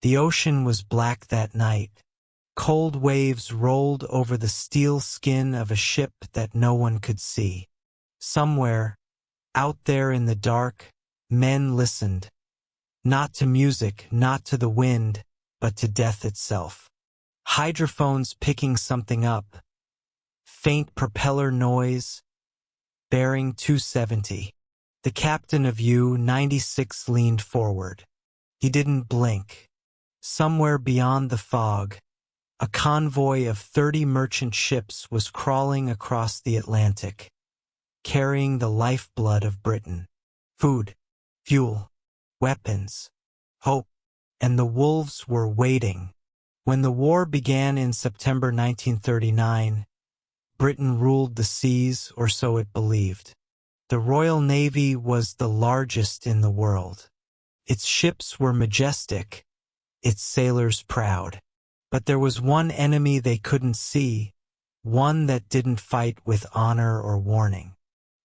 The ocean was black that night. Cold waves rolled over the steel skin of a ship that no one could see. Somewhere, out there in the dark, men listened. Not to music, not to the wind, but to death itself. Hydrophones picking something up. Faint propeller noise. Bearing 270. The captain of U-96 leaned forward. He didn't blink. Somewhere beyond the fog, a convoy of 30 merchant ships was crawling across the Atlantic, carrying the lifeblood of Britain. Food, fuel, weapons, hope, and the wolves were waiting. When the war began in September 1939, Britain ruled the seas, or so it believed. The Royal Navy was the largest in the world. Its ships were majestic, its sailors proud. But there was one enemy they couldn't see, one that didn't fight with honor or warning.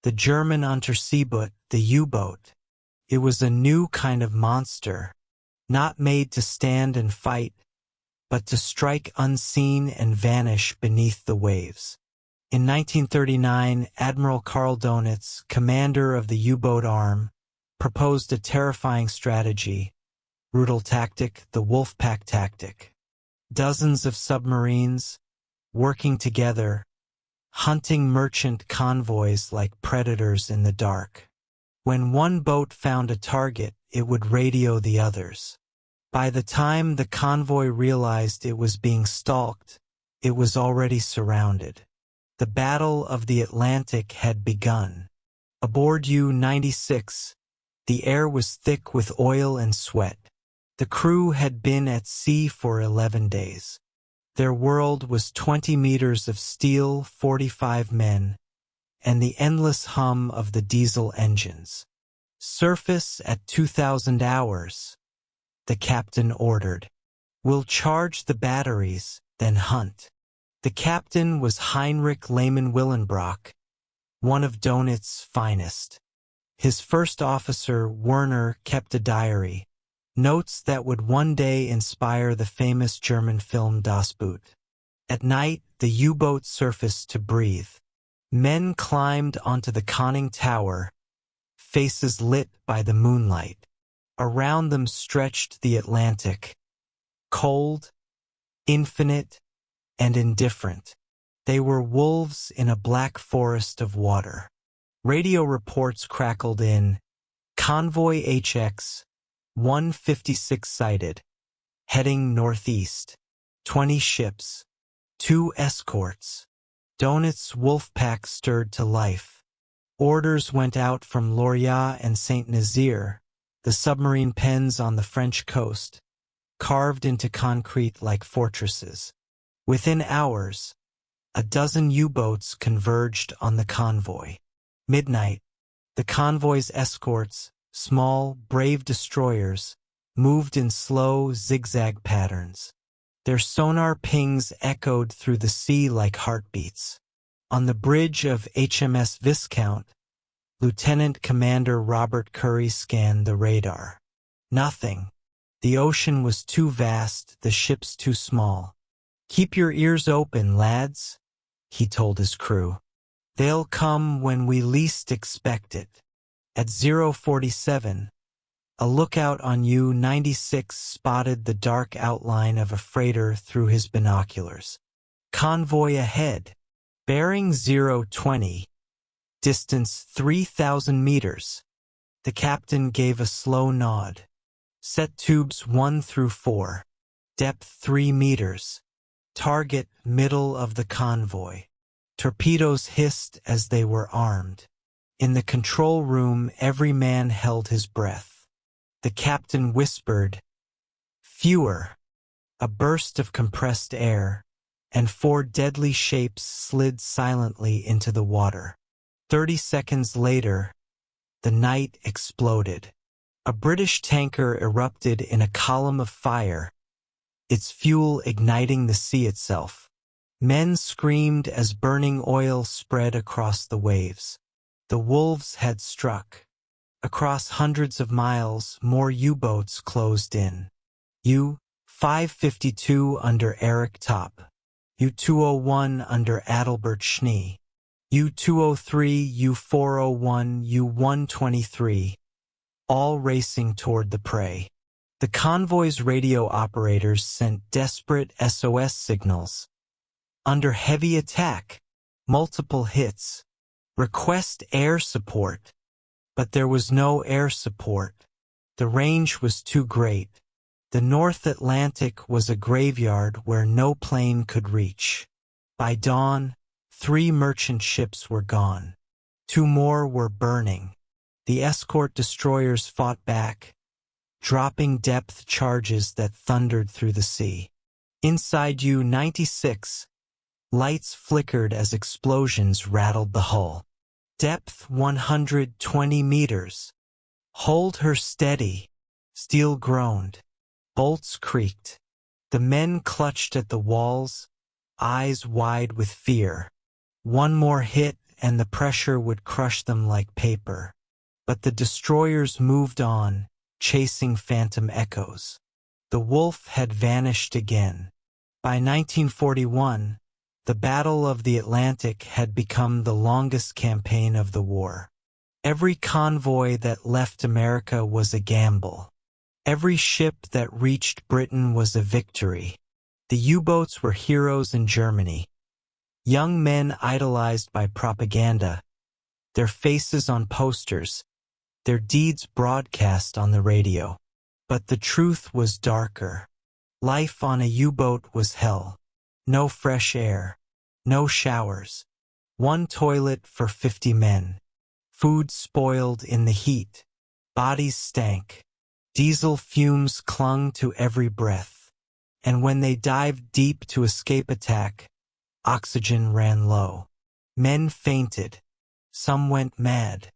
The German Unterseeboot, the U-boat. It was a new kind of monster, not made to stand and fight, but to strike unseen and vanish beneath the waves. In 1939, Admiral Karl Donitz, commander of the U-boat arm, proposed a terrifying strategy, brutal tactic, the Wolfpack tactic. Dozens of submarines, working together, hunting merchant convoys like predators in the dark. When one boat found a target, it would radio the others. By the time the convoy realized it was being stalked, it was already surrounded. The Battle of the Atlantic had begun. Aboard U-96, the air was thick with oil and sweat. The crew had been at sea for 11 days. Their world was 20 meters of steel, 45 men, and the endless hum of the diesel engines. Surface at 2,000 hours, the captain ordered. We'll charge the batteries, then hunt. The captain was Heinrich Lehmann-Willenbrock, one of Donitz's finest. His first officer, Werner, kept a diary, notes that would one day inspire the famous German film Das Boot. At night, the U-boat surfaced to breathe. Men climbed onto the conning tower, faces lit by the moonlight. Around them stretched the Atlantic, cold, infinite, and indifferent. They were wolves in a black forest of water. Radio reports crackled in. Convoy HX 156 sighted, heading northeast. 20 ships, 2 escorts. Donitz's Wolfpack stirred to life. Orders went out from Lorient and Saint-Nazaire, the submarine pens on the French coast, carved into concrete like fortresses. Within hours, a dozen U-boats converged on the convoy. Midnight, the convoy's escorts, small, brave destroyers, moved in slow, zigzag patterns. Their sonar pings echoed through the sea like heartbeats. On the bridge of HMS Viscount, Lieutenant Commander Robert Curry scanned the radar. Nothing. The ocean was too vast, the ships too small. "Keep your ears open, lads," he told his crew. "They'll come when we least expect it." At 0:47, a lookout on U-96 spotted the dark outline of a freighter through his binoculars. Convoy ahead. Bearing 020. Distance 3,000 meters. The captain gave a slow nod. Set tubes 1 through 4. Depth 3 meters. Target middle of the convoy. Torpedoes hissed as they were armed. In the control room, every man held his breath. The captain whispered, "Fewer." A burst of compressed air, and 4 deadly shapes slid silently into the water. 30 seconds later, the night exploded. A British tanker erupted in a column of fire, its fuel igniting the sea itself. Men screamed as burning oil spread across the waves. The wolves had struck. Across hundreds of miles, more U-boats closed in. U-552 under Eric Top, U-201 under Adalbert Schnee, U-203, U-401, U-123, all racing toward the prey. The convoy's radio operators sent desperate SOS signals. Under heavy attack, multiple hits, request air support. But there was no air support. The range was too great. The North Atlantic was a graveyard where no plane could reach. By dawn, 3 merchant ships were gone. 2 more were burning. The escort destroyers fought back, dropping depth charges that thundered through the sea. Inside U-96, lights flickered as explosions rattled the hull. Depth 120 meters. Hold her steady. Steel groaned. Bolts creaked. The men clutched at the walls, eyes wide with fear. One more hit and the pressure would crush them like paper. But the destroyers moved on, chasing phantom echoes. The wolf had vanished again. By 1941, the Battle of the Atlantic had become the longest campaign of the war. Every convoy that left America was a gamble. Every ship that reached Britain was a victory. The U-boats were heroes in Germany. Young men idolized by propaganda, their faces on posters, their deeds broadcast on the radio. But the truth was darker. Life on a U-boat was hell. No fresh air. No showers. 1 toilet for 50 men. Food spoiled in the heat. Bodies stank. Diesel fumes clung to every breath. And when they dived deep to escape attack, oxygen ran low. Men fainted. Some went mad.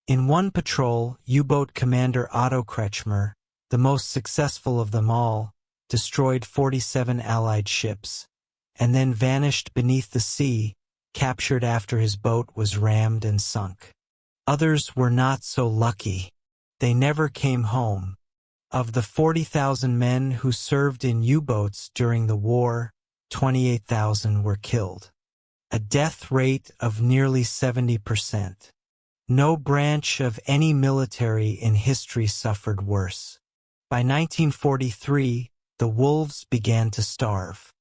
In one patrol, U-boat commander Otto Kretschmer, the most successful of them all, destroyed 47 Allied ships, and then vanished beneath the sea, captured after his boat was rammed and sunk. Others were not so lucky. They never came home. Of the 40,000 men who served in U-boats during the war, 28,000 were killed. A death rate of nearly 70%. No branch of any military in history suffered worse. By 1943, the wolves began to starve.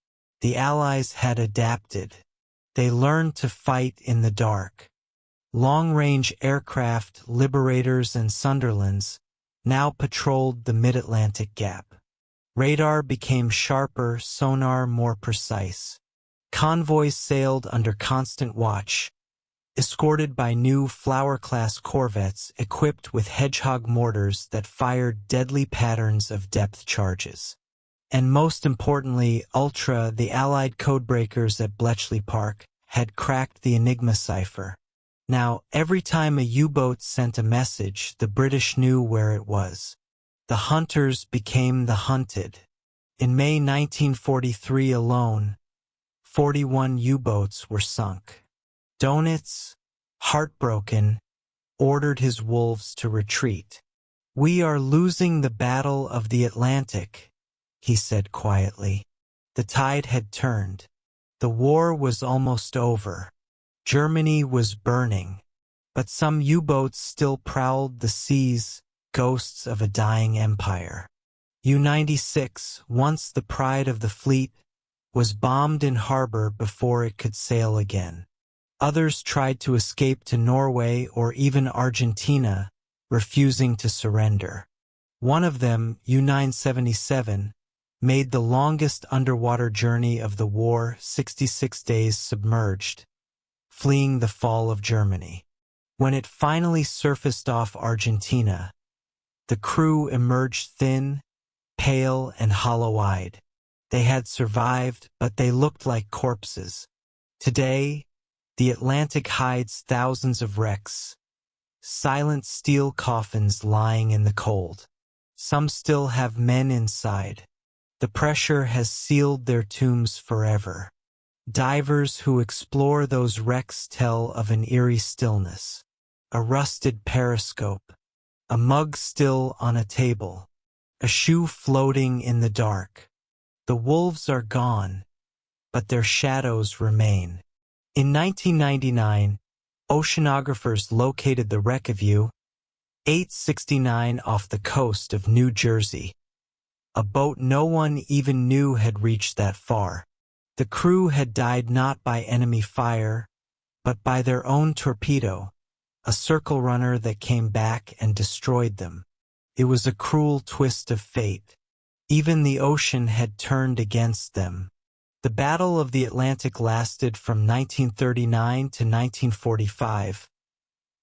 The Allies had adapted. They learned to fight in the dark. Long-range aircraft, Liberators and Sunderlands, now patrolled the mid-Atlantic gap. Radar became sharper, sonar more precise. Convoys sailed under constant watch, escorted by new Flower-class corvettes equipped with Hedgehog mortars that fired deadly patterns of depth charges. And most importantly, Ultra, the Allied codebreakers at Bletchley Park, had cracked the Enigma cipher. Now, every time a U-boat sent a message, the British knew where it was. The hunters became the hunted. In May 1943 alone, 41 U-boats were sunk. Donitz, heartbroken, ordered his wolves to retreat. "We are losing the Battle of the Atlantic," he said quietly. The tide had turned. The war was almost over. Germany was burning. But some U-boats still prowled the seas, ghosts of a dying empire. U-96, once the pride of the fleet, was bombed in harbor before it could sail again. Others tried to escape to Norway or even Argentina, refusing to surrender. One of them, U-977, made the longest underwater journey of the war, 66 days submerged, fleeing the fall of Germany. When it finally surfaced off Argentina, the crew emerged thin, pale, and hollow-eyed. They had survived, but they looked like corpses. Today, the Atlantic hides thousands of wrecks, silent steel coffins lying in the cold. Some still have men inside. The pressure has sealed their tombs forever. Divers who explore those wrecks tell of an eerie stillness. A rusted periscope, a mug still on a table, a shoe floating in the dark. The wolves are gone, but their shadows remain. In 1999, oceanographers located the wreck of U-869 off the coast of New Jersey. A boat no one even knew had reached that far. The crew had died not by enemy fire, but by their own torpedo, a circle runner that came back and destroyed them. It was a cruel twist of fate. Even the ocean had turned against them. The Battle of the Atlantic lasted from 1939 to 1945,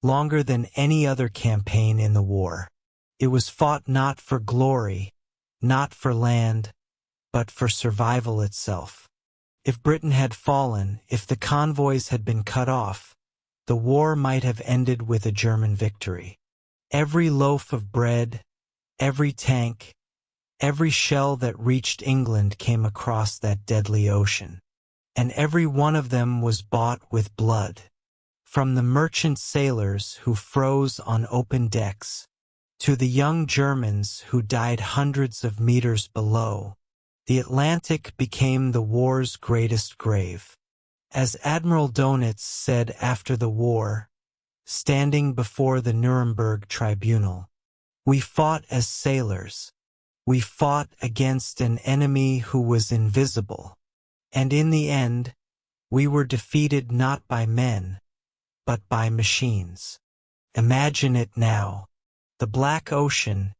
longer than any other campaign in the war. It was fought not for glory, not for land, but for survival itself. If Britain had fallen, if the convoys had been cut off, the war might have ended with a German victory. Every loaf of bread, every tank, every shell that reached England came across that deadly ocean. And every one of them was bought with blood. From the merchant sailors who froze on open decks, to the young Germans who died hundreds of meters below, the Atlantic became the war's greatest grave. As Admiral Donitz said after the war, standing before the Nuremberg tribunal, "We fought as sailors. We fought against an enemy who was invisible. And in the end, we were defeated not by men, but by machines." Imagine it now. The black ocean,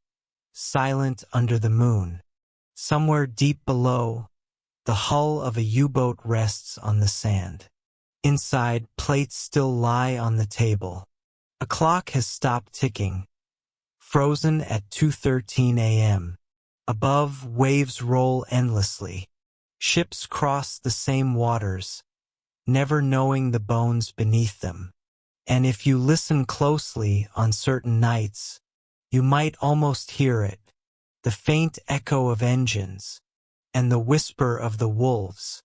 silent under the moon. Somewhere deep below, the hull of a U-boat rests on the sand. Inside, plates still lie on the table. A clock has stopped ticking, frozen at 2:13 a.m. Above, waves roll endlessly. Ships cross the same waters, never knowing the bones beneath them. And if you listen closely on certain nights, you might almost hear it, the faint echo of engines, and the whisper of the wolves,